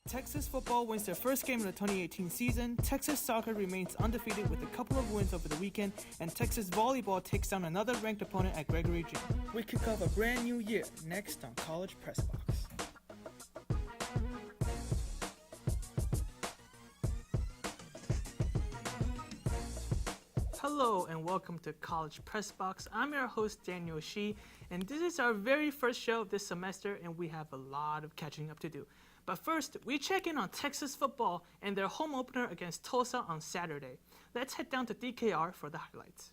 Texas football wins their first game of the 2018 season, Texas soccer remains undefeated with a couple of wins over the weekend, and Texas volleyball takes down another ranked opponent at Gregory Gym. We kick off a brand new year next on College Press Box. Hello and welcome to College Press Box. I'm your host Daniel Shi, and this is our very first show of this semester, and we have a lot of catching up to do. But first, we check in on Texas football and their home opener against Tulsa on Saturday. Let's head down to DKR for the highlights.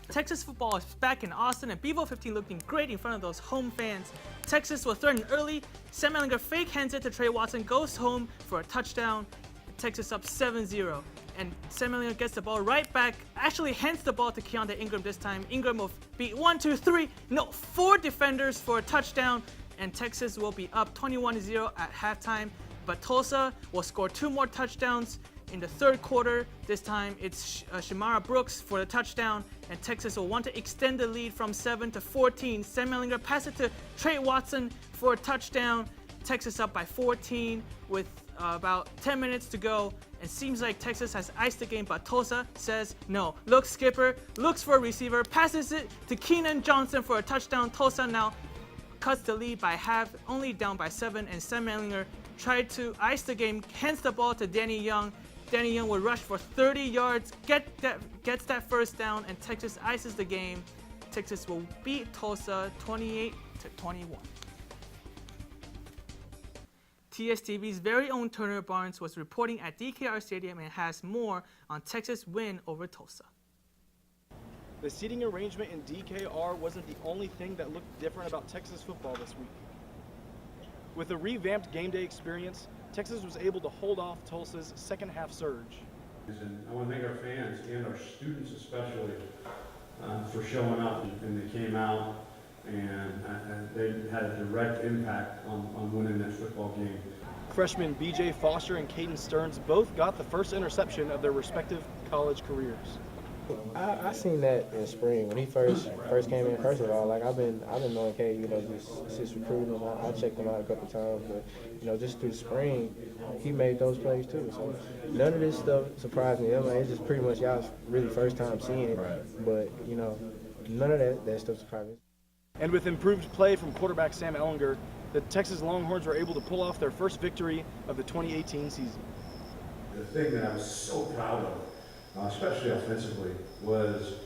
Texas football is back in Austin, and Bevo 15 looking great in front of those home fans. Texas was threatened early. Sam Ehlinger fake hands it to Trey Watson, goes home for a touchdown. Texas up 7-0. And Sam Ehlinger gets the ball right back, actually hands the ball to Keontae Ingram this time. Ingram will beat 4 defenders for a touchdown. And Texas will be up 21-0 at halftime. But Tulsa will score 2 more touchdowns in the third quarter. This time it's Shamara Brooks for the touchdown, and Texas will want to extend the lead from 7 to 14. Sam Ehlinger passes it to Trey Watson for a touchdown. Texas up by 14 with about 10 minutes to go. It seems like Texas has iced the game, but Tulsa says no. Looks skipper, looks for a receiver, passes it to Keenan Johnson for a touchdown. Tulsa now cuts the lead by half, only down by 7, and Sam Ehlinger tried to ice the game, hands the ball to Danny Young. Danny Young will rush for 30 yards, gets that first down, and Texas ices the game. Texas will beat Tulsa 28-21. TSTV's very own Turner Barnes was reporting at DKR Stadium and has more on Texas' win over Tulsa. The seating arrangement in DKR wasn't the only thing that looked different about Texas football this week. With a revamped game day experience, Texas was able to hold off Tulsa's second half surge. And I want to thank our fans and our students especially for showing up, and they came out and they had a direct impact on winning that football game. Freshmen BJ Foster and Caden Stearns both got the first interception of their respective college careers. I seen that in spring when he first came in. First of all, like I've been knowing K, just recruiting. I checked him out a couple times, but just through spring, he made those plays too. So none of this stuff surprised me. I mean, it's just pretty much y'all's really first time seeing it, but none of that stuff surprised me. And with improved play from quarterback Sam Ehlinger, the Texas Longhorns were able to pull off their first victory of the 2018 season. The thing that I was so proud of, especially offensively, was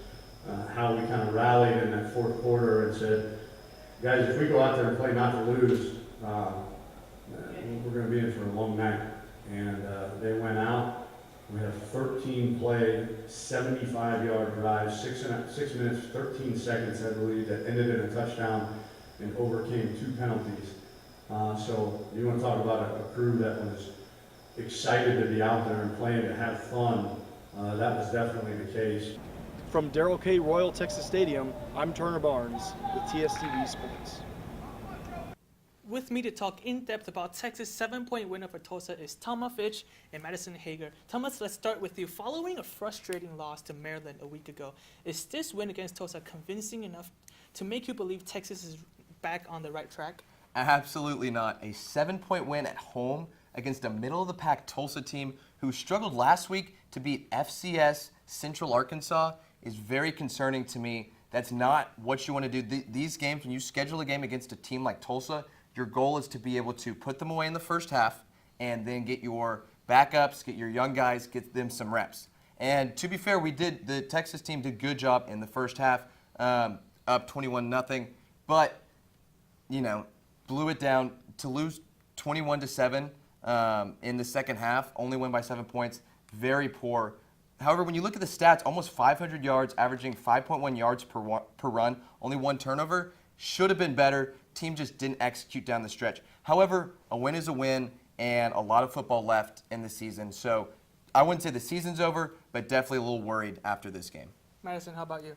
how we kind of rallied in that fourth quarter and said, guys, if we go out there and play not to lose, we're going to be in for a long night. And they went out. We had a 13-play, 75-yard drive, 6 minutes, 13 seconds, I believe, that ended in a touchdown and overcame 2 penalties. So you want to talk about a crew that was excited to be out there and playing to have fun. That was definitely the case. From Darrell K. Royal Texas Stadium, I'm Turner Barnes with TSTV Sports. With me to talk in depth about Texas' 7-point win over Tulsa is Thomas Fitch and Madison Hager. Thomas, let's start with you. Following a frustrating loss to Maryland a week ago, is this win against Tulsa convincing enough to make you believe Texas is back on the right track? Absolutely not. A 7-point win at home against a middle-of-the-pack Tulsa team who struggled last week to beat FCS Central Arkansas is very concerning to me. That's not what you want to do. These games, when you schedule a game against a team like Tulsa, your goal is to be able to put them away in the first half and then get your backups, get your young guys, get them some reps. And to be fair, the Texas team did a good job in the first half, up 21-0, but, blew it down to lose 21-7 in the second half, only win by 7 points, very poor. However, when you look at the stats, almost 500 yards, averaging 5.1 yards per run, only 1 turnover, should have been better. Team just didn't execute down the stretch. However, a win is a win, and a lot of football left in the season. So I wouldn't say the season's over, but definitely a little worried after this game. Madison, how about you?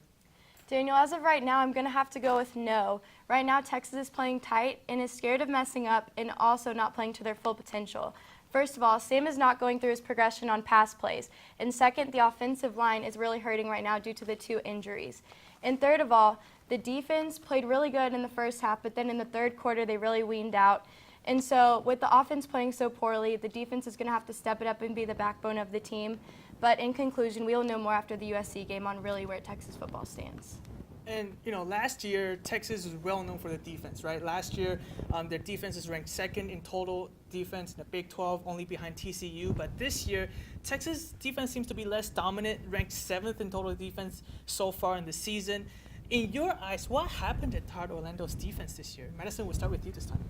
Daniel, as of right now, I'm going to have to go with no. Right now, Texas is playing tight and is scared of messing up and also not playing to their full potential. First of all, Sam is not going through his progression on pass plays. And second, the offensive line is really hurting right now due to the 2 injuries. And third of all, the defense played really good in the first half, but then in the third quarter, they really weaned out. And so with the offense playing so poorly, the defense is going to have to step it up and be the backbone of the team. But in conclusion, we will know more after the USC game on really where Texas football stands. And, last year, Texas was well known for their defense, right? Last year, their defense is ranked second in total defense in the Big 12, only behind TCU. But this year, Texas defense seems to be less dominant, ranked 7th in total defense so far in the season. In your eyes, what happened to Todd Orlando's defense this year? Madison, we'll start with you this time.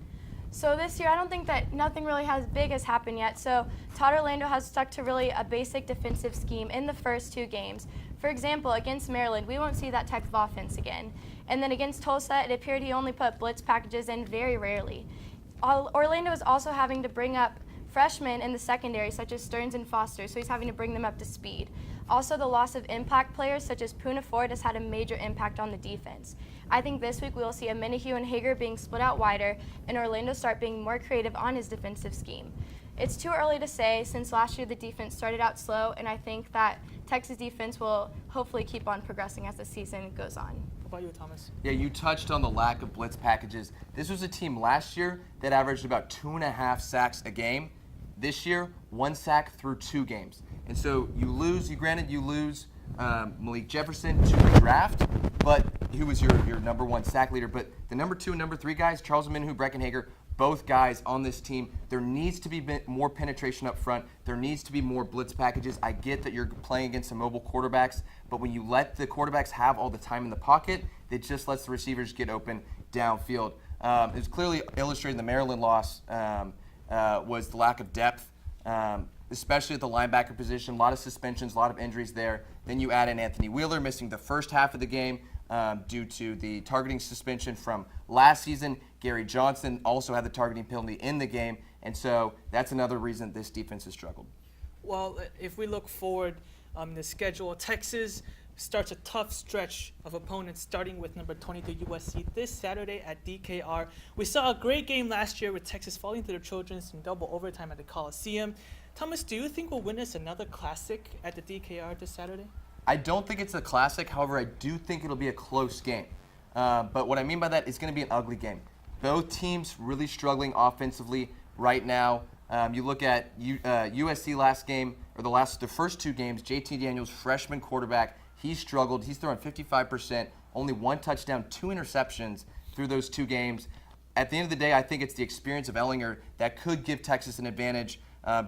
So this year, I don't think that nothing really big has happened yet. So Todd Orlando has stuck to really a basic defensive scheme in the first 2 games. For example, against Maryland, we won't see that type of offense again. And then against Tulsa, it appeared he only put blitz packages in very rarely. Orlando is also having to bring up freshmen in the secondary, such as Stearns and Foster, so he's having to bring them up to speed. Also, the loss of impact players, such as Poona Ford, has had a major impact on the defense. I think this week we will see a Minihue and Hager being split out wider, and Orlando start being more creative on his defensive scheme. It's too early to say, since last year the defense started out slow, and I think that Texas defense will hopefully keep on progressing as the season goes on. What about you, Thomas? Yeah, you touched on the lack of blitz packages. This was a team last year that averaged about 2.5 sacks a game. This year, 1 sack through 2 games. And so you lose Malik Jefferson to the draft, but he was your number 1 sack leader. But the number 2 and number 3 guys, Charles Minihue, Breckenhager, both guys on this team, there needs to be more penetration up front. There needs to be more blitz packages. I get that you're playing against some mobile quarterbacks, but when you let the quarterbacks have all the time in the pocket, it just lets the receivers get open downfield. It was clearly illustrated in the Maryland loss was the lack of depth, especially at the linebacker position. A lot of suspensions, a lot of injuries there. Then you add in Anthony Wheeler missing the first half of the game due to the targeting suspension from last season. Gary Johnson also had the targeting penalty in the game, and so that's another reason this defense has struggled. Well, if we look forward in the schedule, Texas starts a tough stretch of opponents, starting with number 22 USC this Saturday at DKR. We saw a great game last year with Texas falling to their Trojans in double overtime at the Coliseum. Thomas, do you think we'll witness another classic at the DKR this Saturday? I don't think it's a classic. However, I do think it'll be a close game. But what I mean by that is going to be an ugly game. Both teams really struggling offensively right now. You look at USC last game, or the first 2 games, JT Daniels, freshman quarterback, he struggled. He's throwing 55%, only 1 touchdown, 2 interceptions through those 2 games. At the end of the day, I think it's the experience of Ellinger that could give Texas an advantage.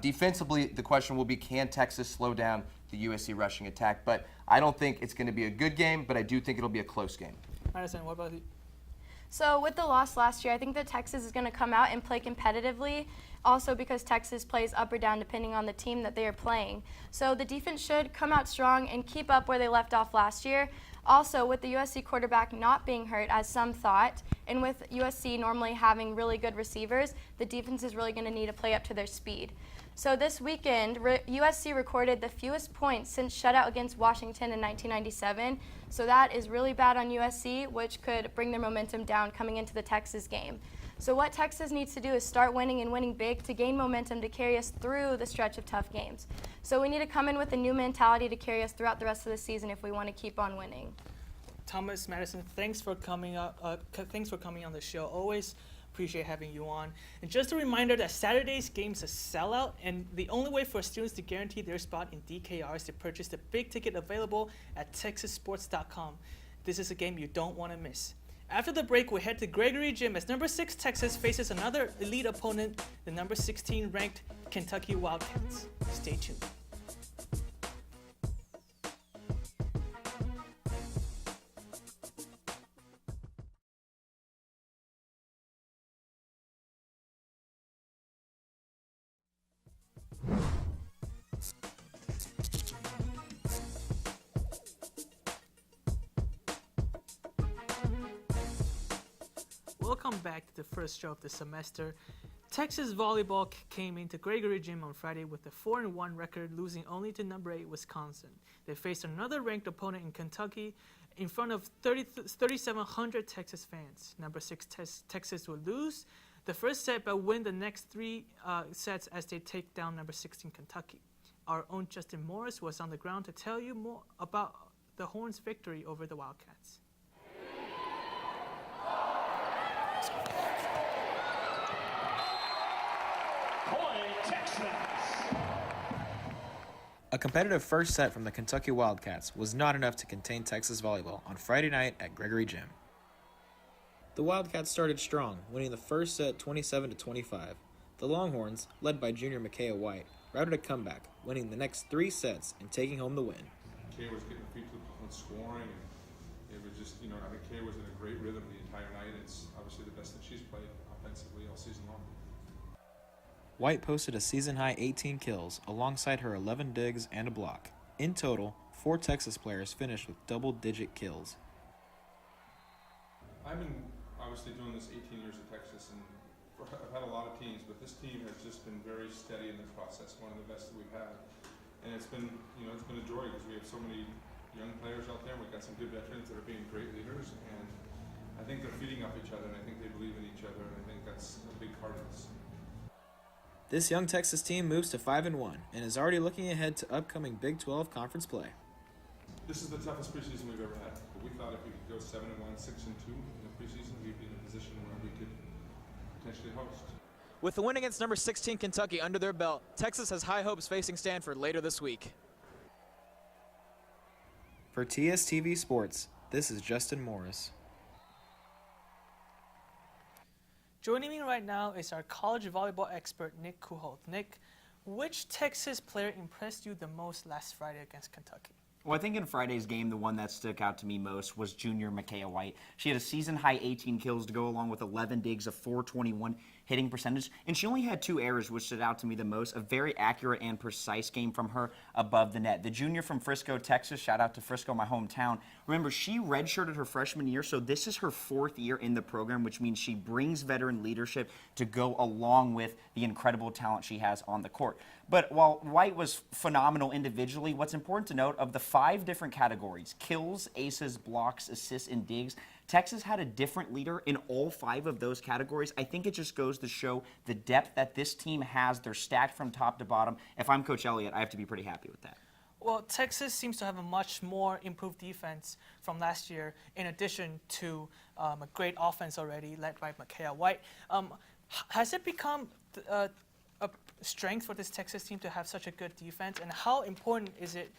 Defensively, the question will be, can Texas slow down the USC rushing attack? But I don't think it's going to be a good game, but I do think it'll be a close game. Madison, what about you? So with the loss last year, I think that Texas is going to come out and play competitively, also because Texas plays up or down depending on the team that they are playing. So the defense should come out strong and keep up where they left off last year. Also, with the USC quarterback not being hurt, as some thought, and with USC normally having really good receivers, the defense is really going to need to play up to their speed. So this weekend, USC recorded the fewest points since shutout against Washington in 1997. So that is really bad on USC, which could bring their momentum down coming into the Texas game. So what Texas needs to do is start winning and winning big to gain momentum to carry us through the stretch of tough games. So we need to come in with a new mentality to carry us throughout the rest of the season if we want to keep on winning. Thomas, Madison, thanks for coming on the show. Always appreciate having you on. And just a reminder that Saturday's game is a sellout, and the only way for students to guarantee their spot in DKR is to purchase the big ticket available at texassports.com. This is a game you don't want to miss. After the break, we head to Gregory Gym as number 6 Texas faces another elite opponent, the number 16 ranked Kentucky Wildcats. Stay tuned. Welcome back to the first show of the semester. Texas volleyball came into Gregory Gym on Friday with a 4-1 record, losing only to number 8 Wisconsin. They faced another ranked opponent in Kentucky in front of 3,700 Texas fans. Number 6 Texas will lose the first set but win the next 3 sets as they take down number 16 Kentucky. Our own Justin Morris was on the ground to tell you more about the Horns' victory over the Wildcats. A competitive first set from the Kentucky Wildcats was not enough to contain Texas volleyball on Friday night at Gregory Gym. The Wildcats started strong, winning the first set 27-25. The Longhorns, led by junior Micaiah White, routed a comeback, winning the next 3 sets and taking home the win. Kay was getting feet to the scoring, and it was just, I think Kay was in a great rhythm the entire night. It's obviously the best that she's played offensively all season long. White posted a season-high 18 kills alongside her 11 digs and a block. In total, 4 Texas players finished with double-digit kills. I've been obviously doing this 18 years at Texas, and I've had a lot of teams, but this team has just been very steady in the process, one of the best that we've had. And it's been, it's been a joy because we have so many young players out there. We've got some good veterans that are being great leaders, and I think they're feeding off each other, and I think they believe in each other, and I think that's a big part of this. This young Texas team moves to 5-1 and is already looking ahead to upcoming Big 12 conference play. This is the toughest preseason we've ever had. But we thought if we could go 7-1, 6-2 in the preseason, we'd be in a position where we could potentially host. With the win against number 16 Kentucky under their belt, Texas has high hopes facing Stanford later this week. For TSTV Sports, this is Justin Morris. Joining me right now is our college volleyball expert, Nick Kuholt. Nick, which Texas player impressed you the most last Friday against Kentucky? Well, I think in Friday's game, the one that stuck out to me most was junior Micaiah White. She had a season-high 18 kills to go along with 11 digs, a .421 hitting percentage, and she only had 2 errors, which stood out to me the most. A very accurate and precise game from her above the net. The junior from Frisco, Texas, shout out to Frisco, my hometown. Remember, she redshirted her freshman year, so this is her 4th year in the program, which means she brings veteran leadership to go along with the incredible talent she has on the court. But while White was phenomenal individually, what's important to note, of the 5 different categories, kills, aces, blocks, assists, and digs, Texas had a different leader in all 5 of those categories. I think it just goes to show the depth that this team has. They're stacked from top to bottom. If I'm Coach Elliott, I have to be pretty happy with that. Well, Texas seems to have a much more improved defense from last year, in addition to a great offense already led by Micaiah White. Has it become a strength for this Texas team to have such a good defense, and how important is it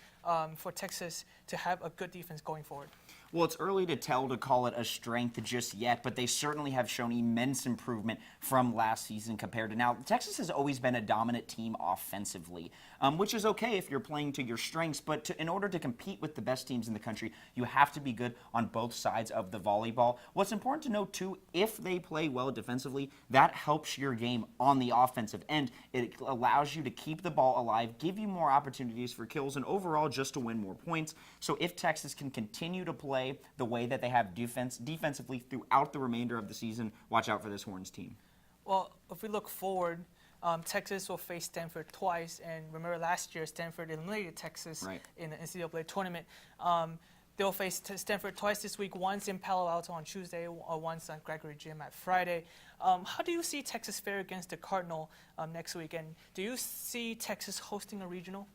for Texas to have a good defense going forward? Well, it's early to tell to call it a strength just yet, but they certainly have shown immense improvement from last season compared to now. Texas has always been a dominant team offensively, which is okay if you're playing to your strengths, but in order to compete with the best teams in the country, you have to be good on both sides of the volleyball. What's important to note, too, if they play well defensively, that helps your game on the offensive end. It allows you to keep the ball alive, give you more opportunities for kills, and overall just to win more points. So if Texas can continue to play the way that they have defensively throughout the remainder of the season, watch out for this Horns team. Well, if we look forward, Texas will face Stanford twice, and remember last year Stanford eliminated Texas in the NCAA tournament. They'll face Stanford twice this week, once in Palo Alto on Tuesday, or once on Gregory Gym at Friday. How do you see Texas fare against the Cardinal next week, and do you see Texas hosting a regional?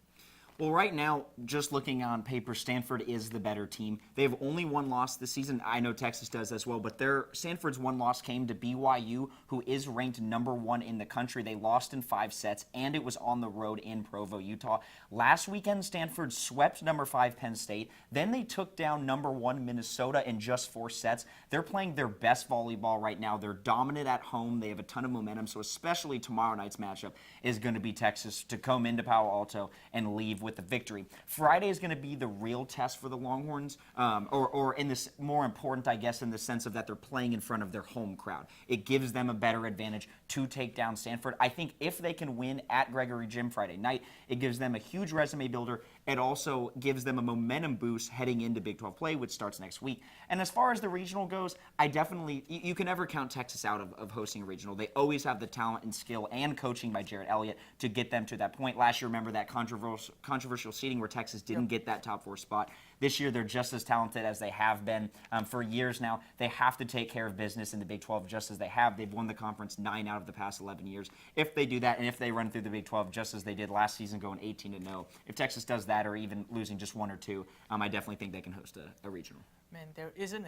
Well, right now, just looking on paper, Stanford is the better team. They have only 1 loss this season. I know Texas does as well, but Stanford's 1 loss came to BYU, who is ranked #1 in the country. They lost in 5 sets, and it was on the road in Provo, Utah. Last weekend, Stanford swept #5 Penn State. Then they took down #1 Minnesota in just 4 sets. They're playing their best volleyball right now. They're dominant at home. They have a ton of momentum, so especially tomorrow night's matchup is going to be Texas to come into Palo Alto and leave with the victory. Friday is going to be the real test for the Longhorns, or in this more important, I guess, in the sense of that they're playing in front of their home crowd. It gives them a better advantage to take down Stanford. I think if they can win at Gregory Gym Friday night, it gives them a huge resume builder. It also gives them a momentum boost heading into Big 12 play, which starts next week. And as far as the regional goes, you can never count Texas out of hosting a regional. They always have the talent and skill and coaching by Jarrett Elliott to get them to that point. Last year, remember that controversial seeding where Texas didn't get that top 4 spot. This year, they're just as talented as they have been for years now. They have to take care of business in the Big 12 just as they have. They've won the conference 9 out of the past 11 years. If they do that, and if they run through the Big 12 just as they did last season, going 18-0, if Texas does that, or even losing just 1 or 2, I definitely think they can host a regional. Man, there isn't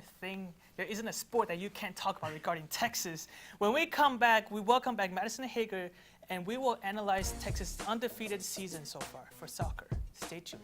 a sport that you can't talk about regarding Texas. When we come back, we welcome back Madison Hager, and we will analyze Texas' undefeated season so far for soccer. Stay tuned.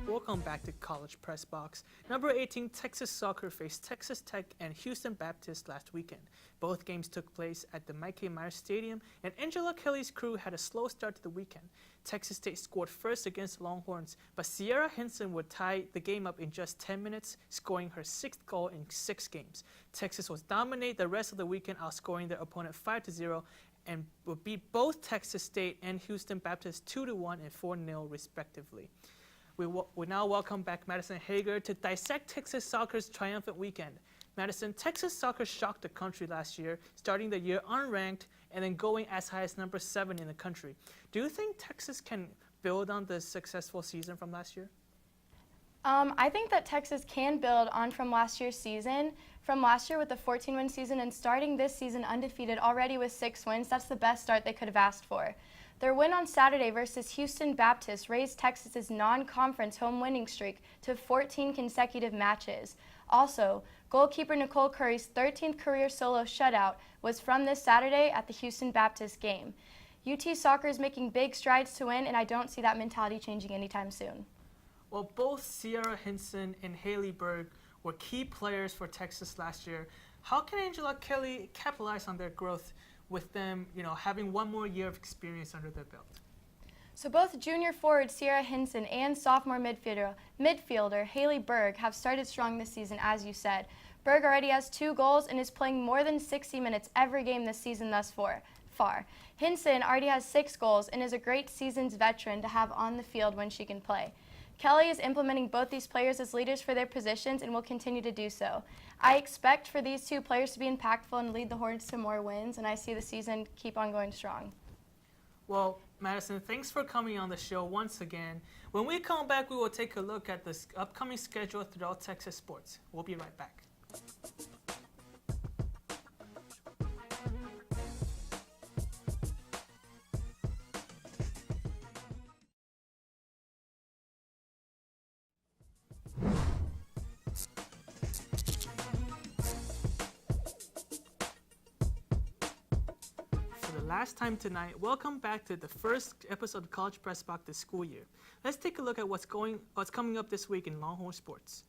Welcome back to College Press Box. Number 18, Texas Soccer faced Texas Tech and Houston Baptist last weekend. Both games took place at the Mike K. Myers Stadium, and Angela Kelly's crew had a slow start to the weekend. Texas State scored first against the Longhorns, but Sierra Hinson would tie the game up in just 10 minutes, scoring her 6th goal in 6 games. Texas was dominate the rest of the weekend, outscoring their opponent 5-0, and would beat both Texas State and Houston Baptist 2-1 and 4-0 respectively. We now welcome back Madison Hager to dissect Texas soccer's triumphant weekend. Madison, Texas soccer shocked the country last year, starting the year unranked and then going as high as number 7 in the country. Do you think Texas can build on the successful season from last year? I think that Texas can build on from last year's season. From last year with the 14-win season and starting this season undefeated already with 6 wins, that's the best start they could have asked for. Their win on Saturday versus Houston Baptist raised Texas's non-conference home winning streak to 14 consecutive matches. Also, goalkeeper Nicole Curry's 13th career solo shutout was from this Saturday at the Houston Baptist game. UT soccer is making big strides to win, and I don't see that mentality changing anytime soon. Well, both Sierra Hinson and Haley Berg were key players for Texas last year. How can Angela Kelly capitalize on their growth with them, having one more year of experience under their belt? So both junior forward Sierra Hinson and sophomore midfielder Haley Berg have started strong this season, as you said. Berg already has 2 goals and is playing more than 60 minutes every game this season thus far. Hinson already has 6 goals and is a great season's veteran to have on the field when she can play. Kelly is implementing both these players as leaders for their positions and will continue to do so. I expect for these 2 players to be impactful and lead the Hornets to more wins, and I see the season keep on going strong. Well, Madison, thanks for coming on the show once again. When we come back, we will take a look at the upcoming schedule throughout Texas sports. We'll be right back. Last time tonight, welcome back to the first episode of College Press Box this school year. Let's take a look at what's coming up this week in Longhorn sports.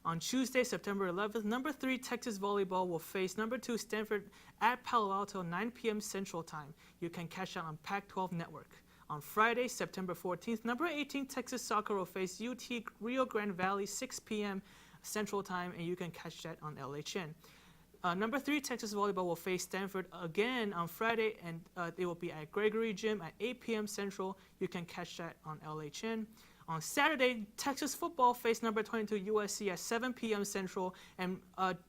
On Tuesday, September 11th, number 3 Texas volleyball will face number 2 Stanford at Palo Alto, 9 p.m. Central Time. You can catch that on Pac-12 Network. On Friday, September 14th, number 18 Texas soccer will face UT Rio Grande Valley, 6 p.m. Central Time, and you can catch that on LHN. Number 3 Texas volleyball will face Stanford again on Friday, and they will be at Gregory Gym at 8 p.m. Central. You can catch that on LHN. On Saturday, Texas football face number 22 USC at 7 p.m. Central. And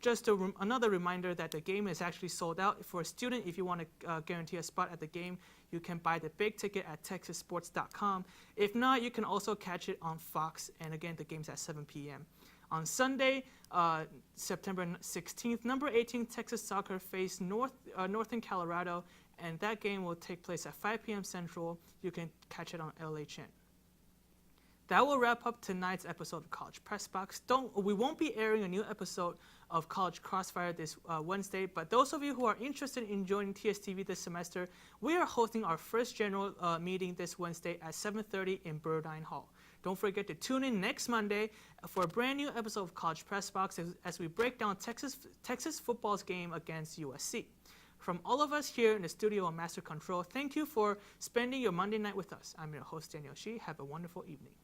just another reminder that the game is actually sold out. For a student, if you want to guarantee a spot at the game, you can buy the big ticket at texassports.com. If not, you can also catch it on Fox. And again, the game's at 7 p.m. On Sunday, September 16th, number 18 Texas soccer face Northern Colorado, and that game will take place at 5 p.m. Central. You can catch it on LHN. That will wrap up tonight's episode of College Press Box. We won't be airing a new episode of College Crossfire this Wednesday, but those of you who are interested in joining TSTV this semester, we are hosting our first general meeting this Wednesday at 7:30 in Burdine Hall. Don't forget to tune in next Monday for a brand new episode of College Press Box as we break down Texas football's game against USC. From all of us here in the studio on Master Control, thank you for spending your Monday night with us. I'm your host, Daniel Shi. Have a wonderful evening.